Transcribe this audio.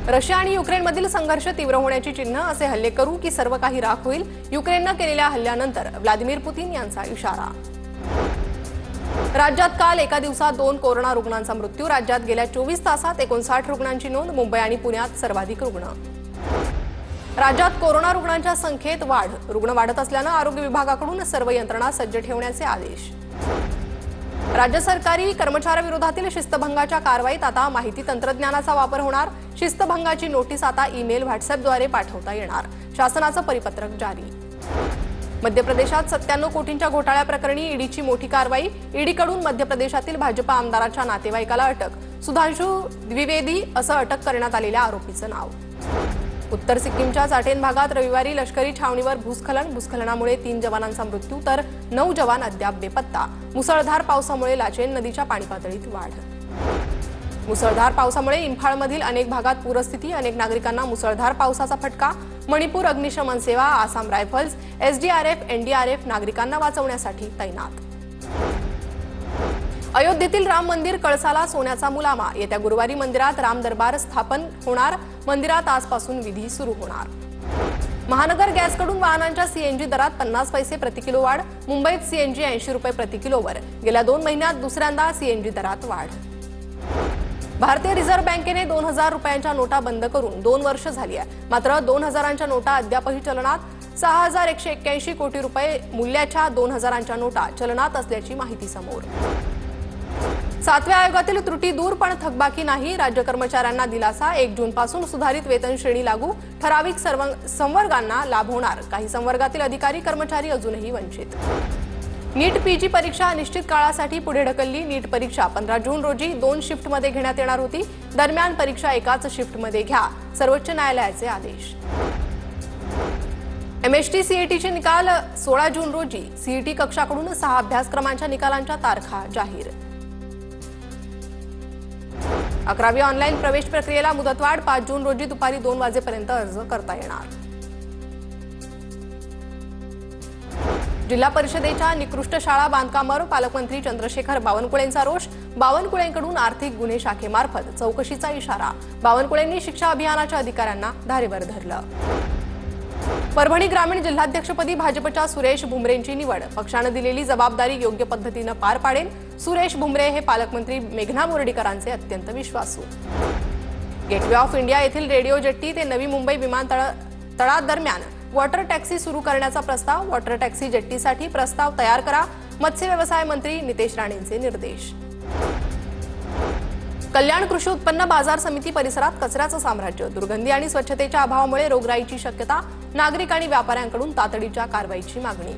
Russia आणि युक्रेनमधील संघर्ष तीव्र होण्याची चिन्ह असे हल्ले करू की सर्व काही राख होईल, युक्रेनने केलेल्या हल्ल्यानंतर व्लादिमीर पुतीन यांचा इशारा। राज्यात काल एका दिवसात 2 कोरोना रुग्णांचा मृत्यू। राज्यात गेल्या 24 तासात 59 रुग्णांची नोंद। मुंबई आणि पुण्यात सर्वाधिक रुग्ण। राज्यात कोरोना रुग्णांच्या संख्येत वाढ। रुग्ण वाढत असल्याने आरोग्य विभागाकडून सर्व यंत्रणा सज्ज ठेवण्याचे आदेश। राज्य सरकारी कर्मचाऱ्यांविरोधातील शिस्तभंगाच्या कारवाईत आता माहिती तंत्रज्ञानाचा वापर होणार। शिस्तभंगाची नोटीस आता ईमेल, व्हॉट्सअॅपद्वारे पाठवता येणार। शासनाचं परिपत्रक जारी। मध्य प्रदेशात 97 कोटींच्या घोटाळ्याप्रकरणी ईडीची मोठी कारवाई। ईडीकडून मध्य प्रदेशातील भाजपा आमदाराच्या नातेवाईकाला अटक। सुधांशु द्विवेदी असं अटक करण्यात आलेल्या आरोपीचं नाव। उत्तर सिक्कीमच्या चाटेन भागात रविवारी लष्करी छावणीवर भूस्खलनामुळे 3 जवानांचा मृत्यू तर 9 जवान अद्याप बेपत्ता। मुसळधार पावसामुळे लाचेन नदीच्या पाणीपातळीत वाढ। मुसळधार पावसामुळे इम्फाळमधील अनेक भागात पूरस्थिती। अनेक नागरिकांना मुसळधार पावसाचा फटका। मणिपूर अग्निशमन सेवा, आसाम रायफल्स, एसडीआरएफ, एनडीआरएफ नागरिकांना वाचवण्यासाठी तैनात। अयोध्येतील राम मंदिर कळसाला सोन्याचा मुलामा। येत्या गुरुवारी मंदिरात राम दरबार स्थापन होणार। मंदिरात आजपासून विधी सुरू होणार। महानगर गॅसकडून वाहनांच्या सीएनजी दरात 50 पैसे प्रति किलो वाढ। मुंबईत सीएनजी 80 रुपये प्रति किलोवर। गेल्या 2 महिन्यात दुसऱ्यांदा सीएनजी दरात वाढ। भारतीय रिझर्व्ह बँकेने 2000 रुपयांच्या नोटा बंद करून 2 वर्ष झाली आहे। मात्र 2000च्या नोटा अद्यापही चलनात। 6181 कोटी रुपये मूल्याच्या 2000च्या नोटा चलनात असल्याची माहिती समोर। 7व्या आयोगातील त्रुटी दूर पण थकबाकी नाही। राज्य कर्मचाऱ्यांना दिलासा। 1 जूनपासून सुधारित वेतन श्रेणी लागू। ठराविक संवर्गांना लाभ होणार। काही संवर्गातील अधिकारी कर्मचारी अजूनही वंचित। नीट पीजी परीक्षा अनिश्चित काळासाठी पुढे ढकलली। नीट परीक्षा 15 जून रोजी 2 शिफ्टमध्ये घेण्यात येणार होती। दरम्यान परीक्षा एकाच शिफ्टमध्ये घ्या, सर्वोच्च न्यायालयाचे आदेश। एमएसटी सीईटीचे निकाल 16 जून रोजी। सीईटी कक्षाकडून 6 अभ्यासक्रमांच्या निकालांच्या तारखा जाहीर। 11वी ऑनलाईन प्रवेश प्रक्रियेला मुदतवाढ। 5 जून रोजी दुपारी 2 वाजेपर्यंत अर्ज करता येणार। जिल्हा परिषदेच्या निकृष्ट शाळा बांधकामावर पालकमंत्री चंद्रशेखर बावनकुळेंचा रोष। बावनकुळेंकडून आर्थिक गुन्हे शाखेमार्फत चौकशीचा इशारा। बावनकुळेंनी शिक्षा अभियानाच्या अधिकाऱ्यांना धारेवर धरलं। परभणी ग्रामीण जिल्हाध्यक्षपदी भाजपच्या सुरेश भुमरेंची निवड। पक्षाने दिलेली जबाबदारी योग्य पद्धतीने पार पाडेल। सुरेश भुमरे हे पालकमंत्री मेघना बोर्डीकरांचे अत्यंत विश्वासू। गेटवे ऑफ इंडिया येथील रेडिओ जेट्टी ते नवी मुंबई विमानतळादरम्यान वॉटर टॅक्सी सुरू करण्याचा प्रस्ताव। वॉटर टॅक्सी जेट्टीसाठी प्रस्ताव तयार करा। मत्स्य व्यवसाय मंत्री नितेश राणेंचे निर्देश। कल्याण कृषी उत्पन्न बाजार समिती परिसरात कचऱ्याचं साम्राज्य। दुर्गंधी आणि स्वच्छतेच्या अभावामुळे रोगराईची शक्यता। नागरिक आणि व्यापाऱ्यांकडून तातडीच्या कारवाईची मागणी।